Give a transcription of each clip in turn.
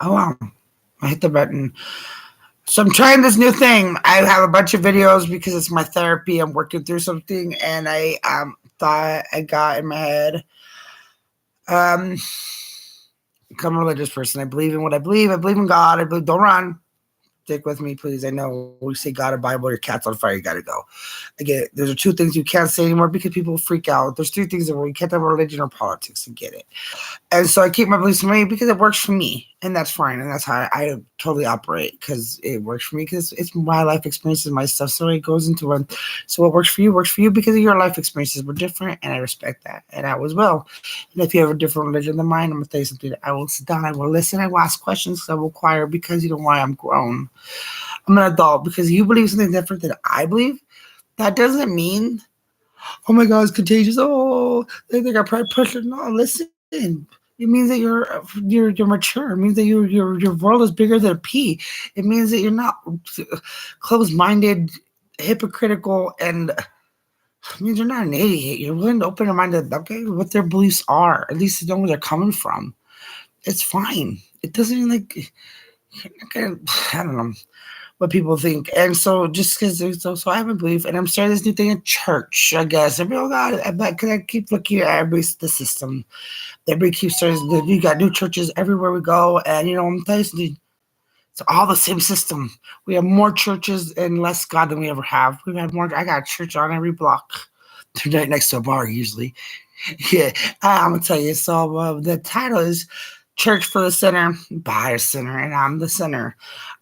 Oh wow. I hit the button. So I'm trying this new thing. I have a bunch of videos because it's my therapy. I'm working through something, and I thought I got in my head. Um, I'm a religious person. I believe in what I believe. I believe in God. I believe. Don't run. Stick with me, please. I know we say God or Bible, your cat's on fire, you gotta go. I get it. There's two things you can't say anymore because people freak out. There's three things that we can't talk about religion or politics. I get it. And so I keep my beliefs for me because it works for me, and that's fine, and that's how I totally operate because it works for me because it's my life experiences, my stuff. So it goes into one. So what works for you because of your life experiences. We're different, and I respect that, and I was well. And if you have a different religion than mine, I'm gonna tell you something. I will sit down, I will listen, I will ask questions, I will inquire because you know why I'm grown. I'm an adult because you believe something different than I believe. That doesn't mean, oh my God, it's contagious. Oh, they think I probably push it. No, listen. It means that you're mature. It means that your world is bigger than a pea. It means that you're not closed minded, hypocritical, and it means you're not an idiot. You're willing to open your mind to okay what their beliefs are. At least to know where they're coming from. It's fine. It doesn't even like I don't know what people think. And so just because so I have a belief and I'm starting this new thing at church, I guess. Everybody, oh God, I bet because I keep looking at everybody's the system. Everybody keeps starting you got new churches everywhere we go, and you know I'm telling you, it's all the same system. We have more churches and less God than we ever have. We've had more. I got a church on every block. They're right next to a bar usually. Yeah, I'm gonna tell you. So the title is "Church for the Sinner, by a Sinner," and I'm the sinner.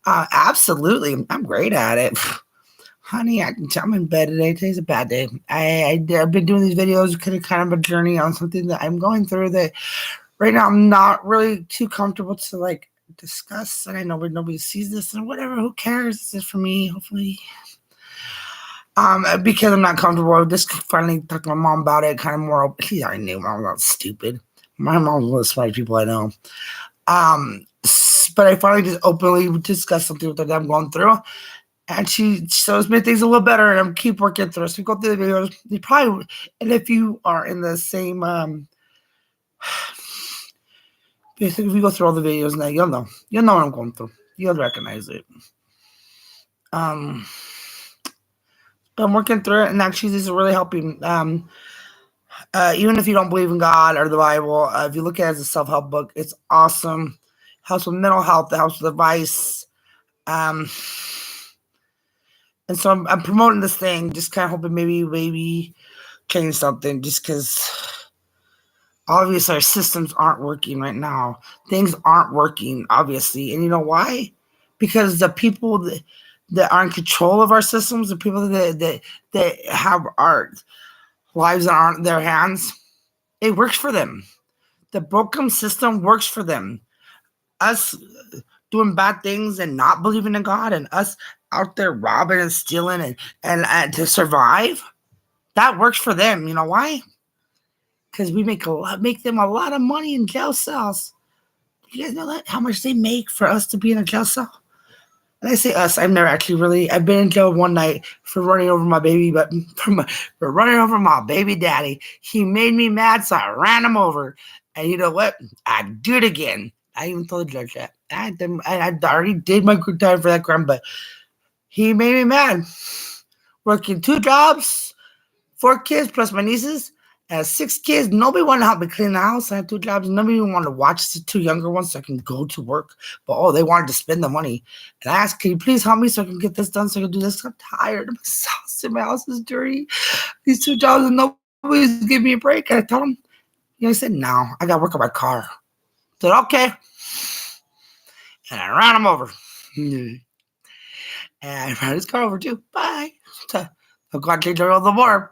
Absolutely, I'm great at it. Honey, I'm in bed today. Today's a bad day. I've been doing these videos, kind of a journey on something that I'm going through that right now I'm not really too comfortable to like discuss. And I know nobody sees this and whatever. Who cares? This is for me. Hopefully, because I'm not comfortable. I just finally talked to my mom about it. Kind of more. Open. I knew my mom was stupid. My mom's one of the smartest people I know. But I finally just openly discussed something with her that I'm going through, and she shows me things a little better, and I'm keep working through. So we go through the videos. You probably, and if you are in the same, basically, if you go through all the videos now, you'll know what I'm going through. You'll recognize it. Um, but I'm working through it, and actually, this is really helping. Even if you don't believe in God or the Bible, if you look at it as a self help book, it's awesome. Helps with mental health. It helps with advice. Um, and so I'm promoting this thing, just kind of hoping maybe change something, just because obviously our systems aren't working right now. Things aren't working, obviously, and you know why? Because the people that are in control of our systems, the people that have our lives aren't in their hands, it works for them. The broken system works for them. Us doing bad things and not believing in God, and us out there robbing and stealing and to survive, that works for them. You know why? Because we make them a lot of money in jail cells. You guys know that how much they make for us to be in a jail cell? And I say us, I've never actually really. I've been in jail one night for running over my baby, but for running over my baby daddy. He made me mad, so I ran him over. And you know what? I'd do it again. I even told the judge that. I already did my good time for that crime, but he made me mad. Working 2 jobs, 4 kids plus my nieces. I had 6 kids. Nobody wanted to help me clean the house. I had 2 jobs. Nobody even wanted to watch the 2 younger ones so I can go to work. But they wanted to spend the money. And I asked, can you please help me so I can get this done, so I can do this? I'm tired. My house is dirty. These 2 jobs and nobody's giving me a break. And I told him, I said, no, I got to work on my car. I said, okay. And I ran him over. And I ran his car over too. Bye. So I'm going to change the oil the more.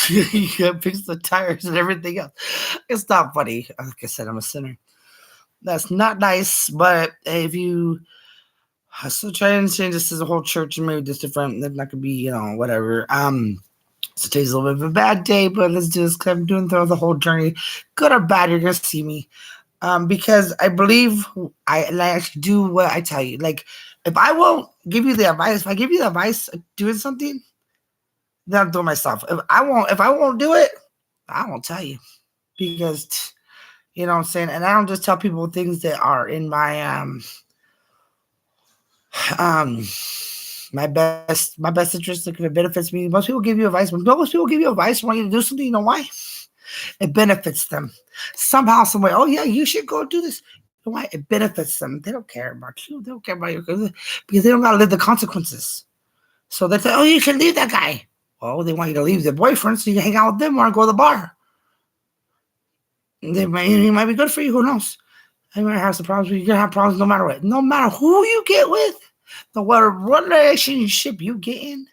You gotta fix the tires and everything else. It's not funny. Like I said, I'm a sinner. That's not nice, but if you I still try and change this as a whole church and maybe just different, it's not gonna be, whatever. So today's a little bit of a bad day, but let's do this because I'm doing through the whole journey. Good or bad, you're gonna see me. Because I believe I actually do what I tell you. Like if I won't give you the advice, if I give you the advice of doing something, then I'm doing myself. If I won't do it, I won't tell you because You know what I'm saying? And I don't just tell people things that are in um my best interest. Like if it benefits me, most people give you advice. When most people give you advice, want you to do something, you know why? It benefits them somehow, some way. Oh yeah, you should go do this. You know why? It benefits them. They don't care about you. They don't care about you because they don't gotta live the consequences. So they say, oh, you should leave that guy. Well, they want you to leave their boyfriend so you can hang out with them or go to the bar. He might be good for you. Who knows? You might have some problems. You're gonna have problems no matter what. No matter who you get with, no matter what relationship you get in,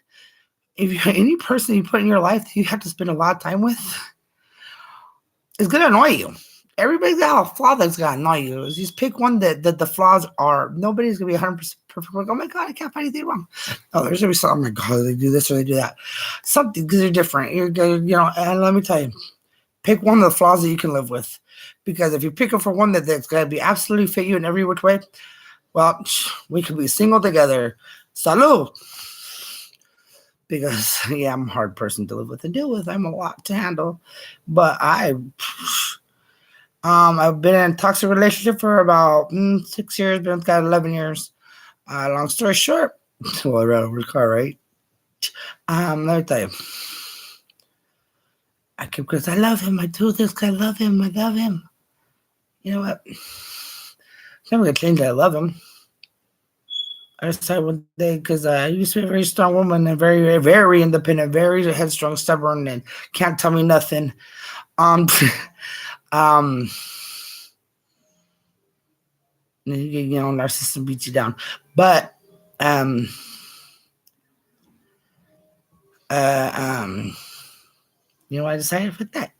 if you're any person you put in your life that you have to spend a lot of time with, it's gonna annoy you. Everybody's got a flaw that's gonna annoy you. Just pick one that the flaws are. Nobody's gonna be 100% perfect. Like, oh my god, I can't find anything wrong. No, there's gonna be something. Oh my god, they do this or they do that. Something because they're different. You're good, you know. And let me tell you, pick one of the flaws that you can live with. Because if you pick up for one that's gonna be absolutely fit you in every which way, well, we could be single together. Salud. Because yeah, I'm a hard person to live with and deal with. I'm a lot to handle, but I've been in a toxic relationship for about 6 years. Been got 11 years. Long story short, well, I ran over the car, right? Let me tell you, I keep because I love him. I do this because I love him. I love him. You know what? I'm never gonna change that I love him. I decided one day because I used to be a very strong woman and very, very independent, very headstrong, stubborn, and can't tell me nothing. Um, um, narcissism beats you down. But you know what I decided for that?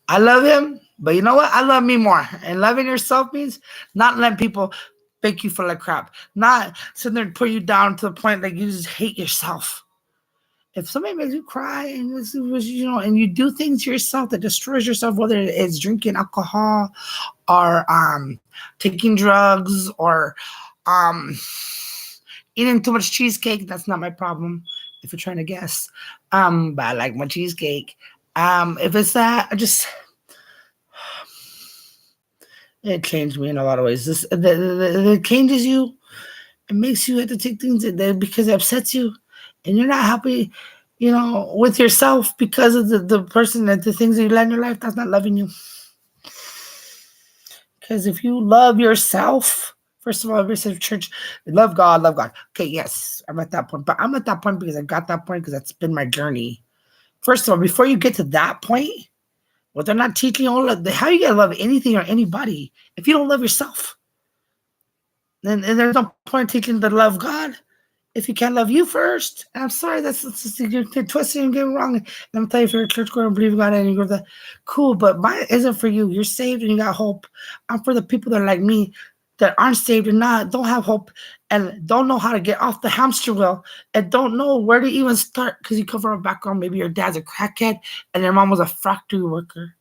I love him, but you know what? I love me more. And loving yourself means not letting people make you feel like crap. Not sitting there and put you down to the point that you just hate yourself. If somebody makes you cry and and you do things to yourself that destroys yourself, whether it's drinking alcohol or taking drugs or um, eating too much cheesecake, that's not my problem. If you're trying to guess, but I like my cheesecake. If it's that, it changed me in a lot of ways. It changes you. It makes you have to take things that because it upsets you, and you're not happy, with yourself because of the person that the things that you let in your life. That's not loving you. Because if you love yourself, first of all, everybody says church, love God, love God. Okay, yes, I'm at that point, but I'm at that point because I got that point because that's been my journey. First of all, before you get to that point, well, they're not teaching you how you gonna love anything or anybody if you don't love yourself. Then there's no point teaching to love God if you can't love you first. And I'm sorry, that's you're twisting and getting wrong. And I'm telling you, if you're a church goer and believe in God and you go that, cool, but mine isn't for you. You're saved and you got hope. I'm for the people that are like me that aren't saved and don't have hope and don't know how to get off the hamster wheel and don't know where to even start because you come from a background. Maybe your dad's a crackhead and your mom was a factory worker.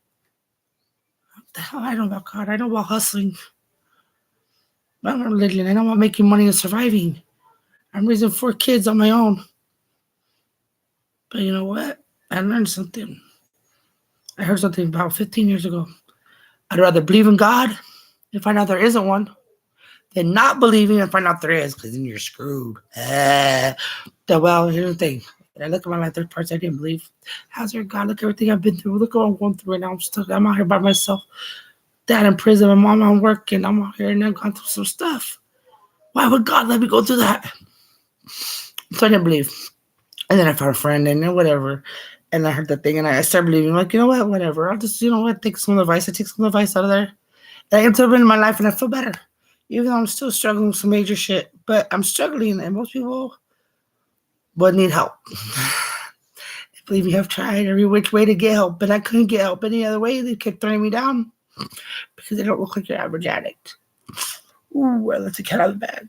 What the hell I know about God? I know about hustling. I don't know religion. I know about making money and surviving. I'm raising 4 kids on my own. But you know what? I learned something. I heard something about 15 years ago. I'd rather believe in God and find out there isn't one than not believing and find out there is, because then you're screwed. Well, here's the thing. I look at my life, there's parts I didn't believe. How's there God? Look at everything I've been through. Look what I'm going through right now. I'm stuck. I'm out here by myself. Dad in prison, my mom on work, and I'm out here and I've gone through some stuff. Why would God let me go through that? So I didn't believe. And then I found a friend and then whatever. And I heard that thing and I started believing. I'm like, you know what? Whatever. I'll just, take some advice. I take some advice out of there. And I implement in my life and I feel better. Even though I'm still struggling with some major shit. But I'm struggling and most people would need help. I believe you have tried every which way to get help, but I couldn't get help any other way. They kept throwing me down because they don't look like your average addict. Ooh, I let the cat out of the bag.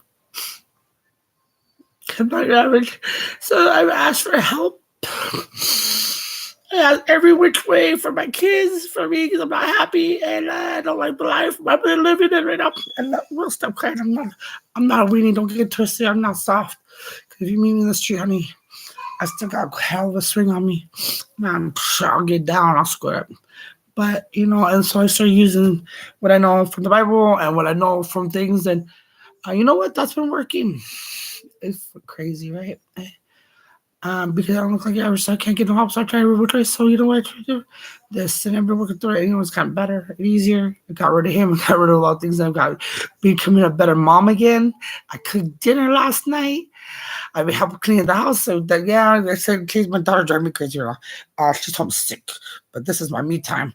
I'm not average. So I've asked for help. I asked every which way for my kids, for me, because I'm not happy and I don't like the life I've been living in right now. And we'll stop crying. I'm not a weenie. Don't get twisted. I'm not soft. Because if you meet me in the street, honey, I still got a hell of a swing on me. Man, I'll get down. I'll square up. But and so I started using what I know from the Bible and what I know from things, and you know what? That's been working. It's crazy, right? Because I don't look like average, so I can't get no help. So I tried to replace. So you know what I tried to do? This, and I've been working through it. It's gotten better and easier. I got rid of him. I got rid of a lot of things. I've got becoming a better mom again. I cooked dinner last night. I've been helping clean the house. So that I said, in case my daughter drive me crazy, she's homesick. But this is my me time.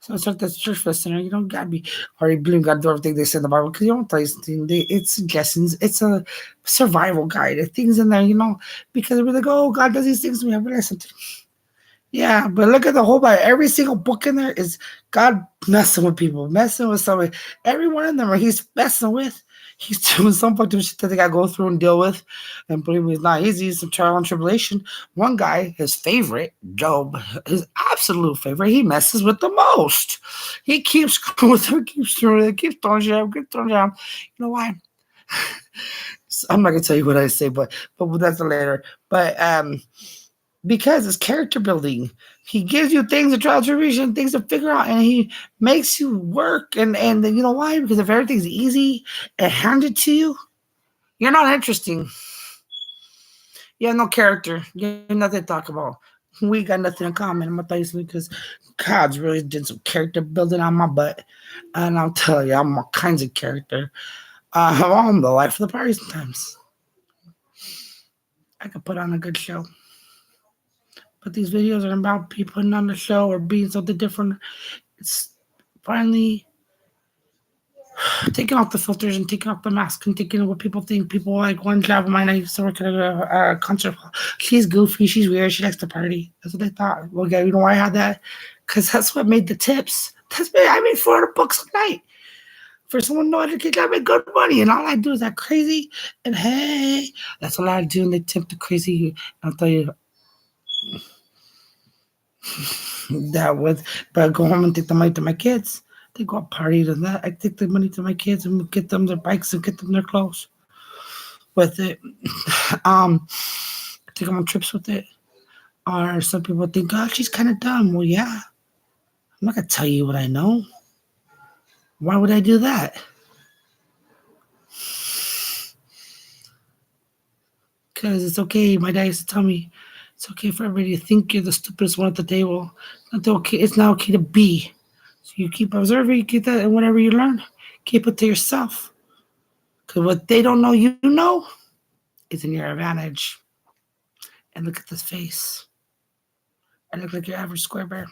So it's like this church listener, you don't gotta be already believing God do everything they say in the Bible because you don't tell you something. It's suggestions, it's a survival guide. Things in there, because we're like, oh, God does these things, we have to listen to. Yeah, but look at the whole Bible. Every single book in there is God messing with people, messing with somebody. Every one of them are He's messing with. He's doing some fucked up shit that they got to go through and deal with. And believe me, it's not easy. It's some trial and tribulation. One guy, his favorite, Job, his absolute favorite, he messes with the most. He keeps screwing with him, keeps throwing it, keeps throwing shit up, keeps throwing down. You know why? I'm not gonna tell you what I say, but that's later. But because it's character building. He gives you things to trial tribulation, things to figure out, and he makes you work. And you know why? Because if everything's easy and handed to you, you're not interesting. You have no character. You have nothing to talk about. We got nothing in common. I'm gonna tell you something because God's really did some character building on my butt, and I'll tell you, I'm all kinds of character. I'm the life of the party sometimes. I could put on a good show. But these videos are about people putting on the show or being something different. It's finally taking off the filters and taking off the mask and taking what people think. People like one job of mine. I used to work at a concert hall. She's goofy. She's weird. She likes to party. That's what they thought. Well, yeah, you know why I had that? Because that's what made the tips. I made $400 a night. For someone no education, I made good money, and all I do is that crazy. And hey, that's all I do. And they tip the crazy. I'll tell you, that was, but I go home and take the money to my kids. They go out party to that. I take the money to my kids and get them their bikes and get them their clothes with it. Take them on trips with it. Or some people think, oh, she's kind of dumb. Well, yeah. I'm not gonna tell you what I know. Why would I do that? Because it's okay. My dad used to tell me it's okay for everybody to think you're the stupidest one at the table. It's not okay to be. So you keep observing, you keep that, and whatever you learn, keep it to yourself. Because what they don't know, you know, is in your advantage. And look at this face. I look like your average square bear.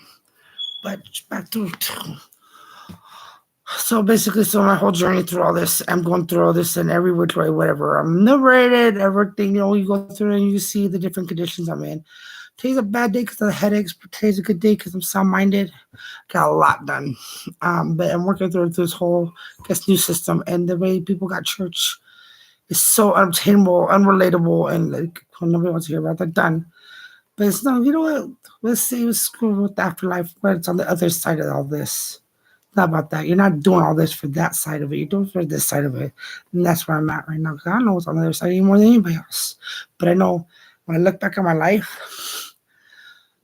But back to it. So basically, my whole journey through all this, I'm going through all this in every which way, whatever. I'm liberated, everything, you go through and you see the different conditions I'm in. Today's a bad day because of the headaches, but today's a good day because I'm sound-minded. Got a lot done. But I'm working through this whole, new system, and the way people got church is so unobtainable, unrelatable, and like nobody wants to hear about that. Done. But it's not, you know what? Let's say we screw with the afterlife, but it's on the other side of all this. It's not about that. You're not doing all this for that side of it. You're doing it for this side of it. And that's where I'm at right now. Because I don't know what's on the other side any more than anybody else. But I know when I look back at my life,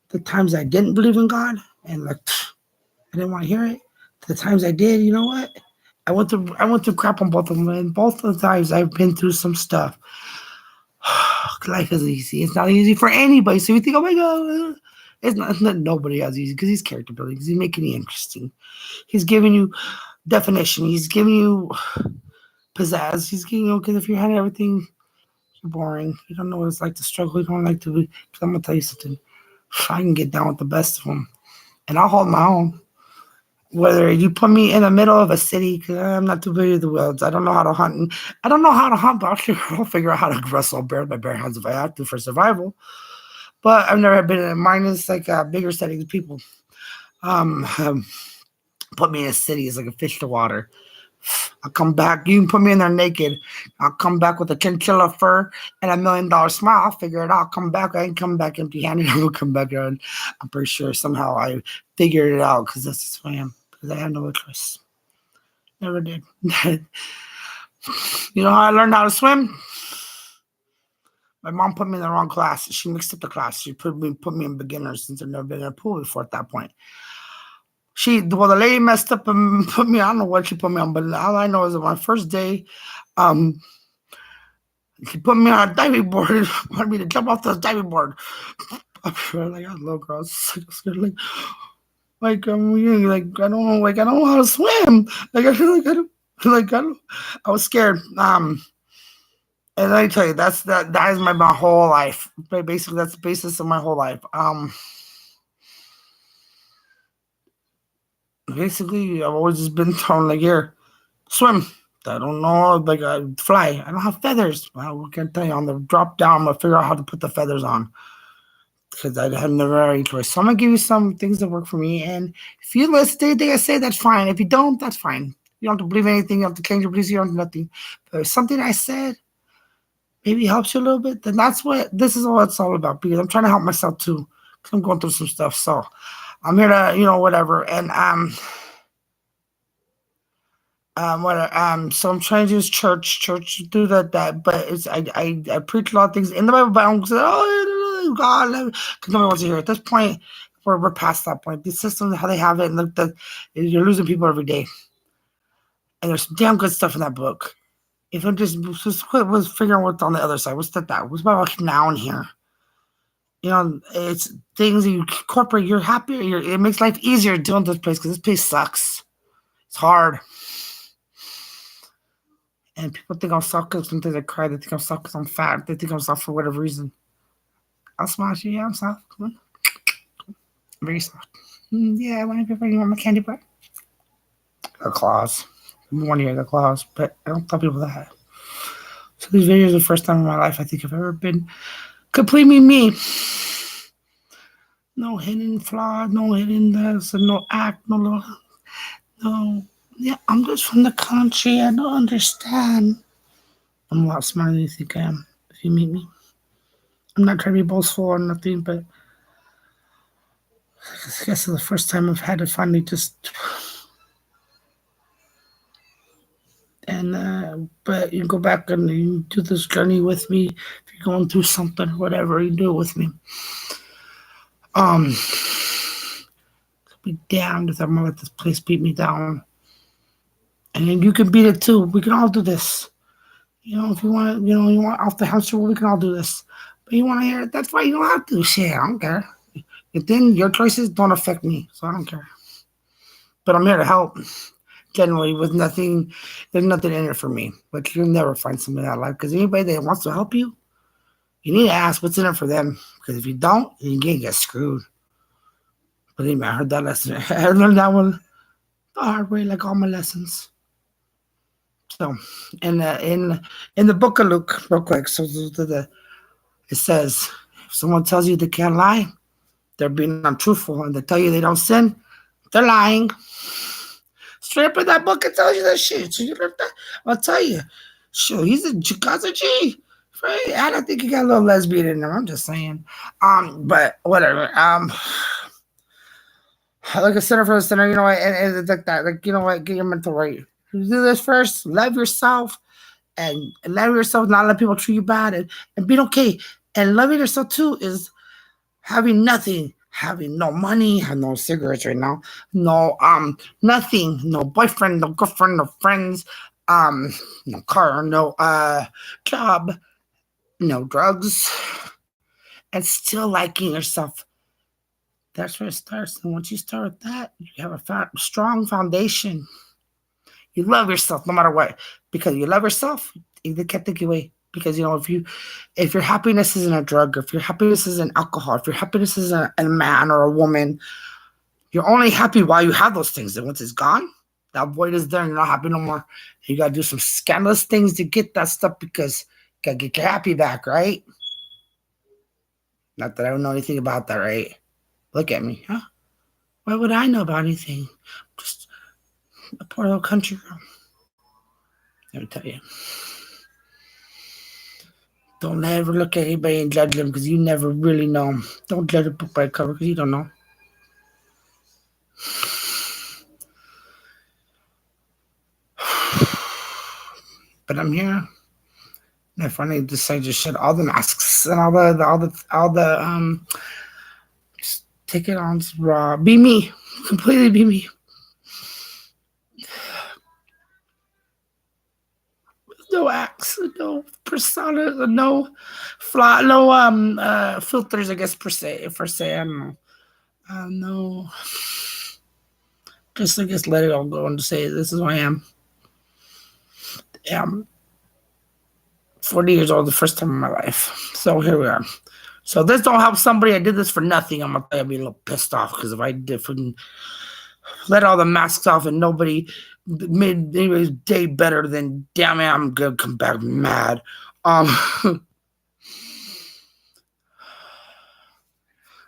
the times I didn't believe in God and like I didn't want to hear it. The times I did, you know what? I went through crap on both of them, and both of the times I've been through some stuff. Life is easy. It's not easy for anybody. So you think, oh my God, it's not nobody else easy because he's character building. Because he's making it interesting. He's giving you definition. He's giving you pizzazz. He's giving you, because if you had everything, you're boring. You don't know what it's like to struggle. You don't like to be. I'm gonna tell you something. I can get down with the best of them, and I'll hold my own. Whether you put me in the middle of a city, because I'm not too big of the woods. I don't know how to hunt. I don't know how to hunt, but I'll figure out how to wrestle a bear with my bare hands if I have to for survival. But I've never been in mine is like a bigger setting of people. Put me in a city is like a fish to water. I'll come back. You can put me in there naked. I'll come back with a chinchilla fur and $1 million smile. I'll figure it out. I'll come back. I ain't come back empty handed. I will come back and I'm pretty sure somehow I figured it out because that's just who I am. Because I had no choice. Never did. You know how I learned how to swim? My mom put me in the wrong class. She mixed up the class. She put me in beginners since I've never been in a pool before at that point. The lady messed up and put me. I don't know what she put me on, but all I know is that my first day, um, she put me on a diving board and wanted me to jump off the diving board. I'm sure, like, I was a little girl, I was so scared, I don't know, like, I don't know how to swim. Like, I feel like I was scared. And let me tell you, that is my whole life. But basically, that's the basis of my whole life. Basically, I've always just been told, like, here, swim. I don't know, like, fly. I don't have feathers. I can't tell you. On the drop down, I'm gonna figure out how to put the feathers on because I had never any choice. So I'm gonna give you some things that work for me, and if you listen to anything I say, that's fine. If you don't, that's fine. You don't have to believe anything. You don't have to change your beliefs. You don't have nothing. But if something I said maybe helps you a little bit, then that's what this is all it's all about. Because I'm trying to help myself too, because I'm going through some stuff. So I'm here to, whatever. And so I'm trying to use church do that, but it's I preach a lot of things in the Bible, but I don't say, oh God, because nobody wants to hear it. At this point, we're past that point. These systems, how they have it, and you're losing people every day. And there's some damn good stuff in that book. If I just quit was figuring what's on the other side, what's that? What's about now and here? It's things you incorporate. You're happier. It makes life easier doing this place because this place sucks. It's hard. And people think I'm soft because sometimes I cry. They think I'm soft because I'm fat. They think I'm soft for whatever reason. I'll smash you. Yeah, I'm soft. Come on. I'm very soft. Yeah, I want to you want my candy bar. The claws. You want to hear the claws, but I don't tell people that. So these videos are the first time in my life I think I've ever been completely me. No hidden flaw, no hidden this, no act, no. Yeah, I'm just from the country. I don't understand. I'm a lot smarter than you think I am. If you meet me, I'm not trying to be boastful or nothing, but I guess it's the first time I've had to finally just. And but you go back and you do this journey with me. If you're going through something, whatever, you do it with me. Be damned if I'm gonna let this place beat me down. And then you can beat it too. We can all do this. If you want, you want off the hamster wheel, we can all do this. But you want to hear it, that's why you don't have to. Shit, I don't care. And then your choices don't affect me, so I don't care. But I'm here to help. Generally, with nothing, there's nothing in it for me. But you'll never find somebody that life. Because anybody that wants to help you, you need to ask what's in it for them. Because if you don't, you can get screwed. But anyway, I heard that lesson. I learned that one the hard way, like all my lessons. So, in the book of Luke, real quick. So it says, if someone tells you they can't lie, they're being untruthful, and they tell you they don't sin, they're lying. Straight up in that book, it tells you that shit. So I'll tell you, sure, God's a G. Right? I don't think he got a little lesbian in there. I'm just saying. But whatever. Like a sinner for the sinner, and it's like that. Like, get your mental right. You do this first, love yourself, and love yourself, not let people treat you bad, and being okay. And loving yourself too is having nothing, having no money, have no cigarettes right now, no nothing, no boyfriend, no girlfriend, no friends, no car, no job, no drugs, and still liking yourself. That's where it starts. And once you start with that, you have a strong foundation. You love yourself no matter what, because you love yourself. They can't take you away. Because if your happiness isn't a drug, if your happiness isn't alcohol, if your happiness isn't a man or a woman, you're only happy while you have those things. And once it's gone, that void is there and you're not happy no more. You gotta do some scandalous things to get that stuff because you gotta get your happy back, right? Not that I don't know anything about that, right? Look at me, huh? Why would I know about anything? Just a poor little country girl. Let me tell you. Don't ever look at anybody and judge them because you never really know. Don't judge a book by cover because you don't know. But I'm here And I finally decided to shed all the masks and all the just take it on raw. Be me. Completely be me. No acts, no persona, no fly, no filters, I guess per se. I don't know. No, just I guess let it all go and say this is who I am. Yeah, I'm 40 years old, the first time in my life. So here we are. So this don't help somebody. I did this for nothing. I'm gonna tell you, I'd be a little pissed off because if I did let all the masks off and nobody made anybody's day better, then damn it, I'm gonna come back mad. Um.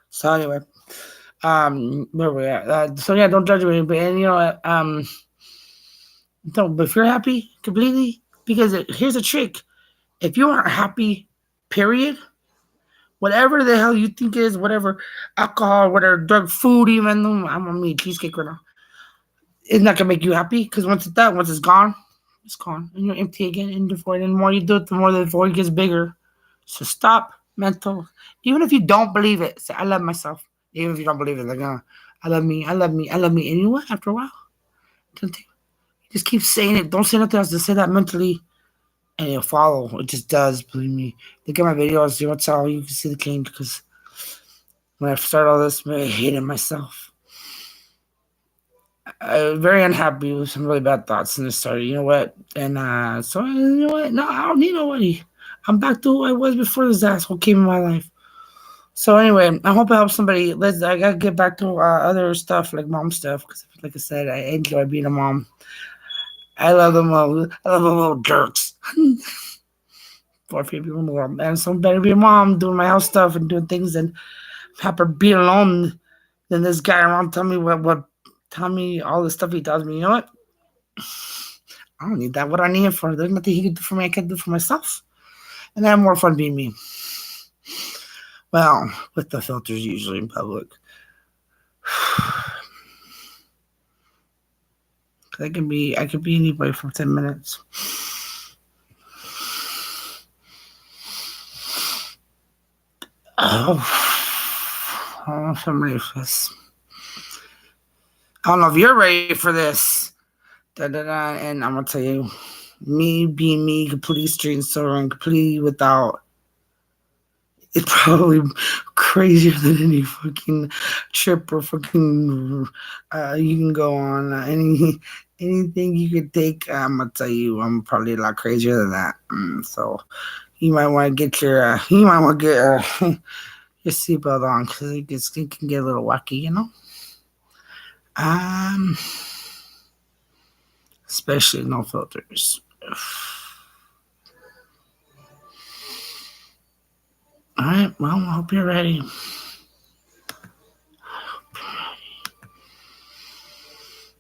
So anyway, where we at? So yeah, don't judge me, but and you know what? Don't. But if you're happy completely, because here's a trick: if you aren't happy, period, whatever the hell you think is, whatever alcohol, whatever drug, food, even I'm gonna eat cheesecake right now. It's not gonna make you happy because once it's gone, and you're empty again. And the more you do it, the more the void gets bigger. So stop mental. Even if you don't believe it, say I love myself. Even if you don't believe it, like I love me, I love me, I love me. And you know what? After a while, just keep saying it. Don't say nothing else. Just say that mentally, and it'll follow. It just does. Believe me. Look at my videos. You want to tell you can see the change because when I started all this, I hated myself. I was very unhappy with some really bad thoughts, and it started. You know what? And so you know what? No, I don't need nobody. I'm back to who I was before this asshole came in my life. So anyway, I hope I help somebody. I gotta get back to other stuff like mom stuff because, like I said, I enjoy being a mom. I love them all. I love them little jerks. Poor people in the world, man. So better be a mom doing my house stuff and doing things and have her be alone than this guy around tell me tell me all the stuff he tells me. You know what? I don't need that. What I need him for? There's nothing he can do for me. I can do for myself, and I have more fun being me. Well, with the filters usually in public. I could be anybody for 10 minutes. Oh, if I'm ready for this. I don't know if you're ready for this. And I'm gonna tell you, me being me, completely straight and sober and completely without. It's probably crazier than any fucking trip or fucking you can go on anything you could take. I'm gonna tell you, I'm probably a lot crazier than that. So you might want to get your your seatbelt on because it can get a little wacky, you know. Um, Especially no filters. All right, well, I hope you're ready.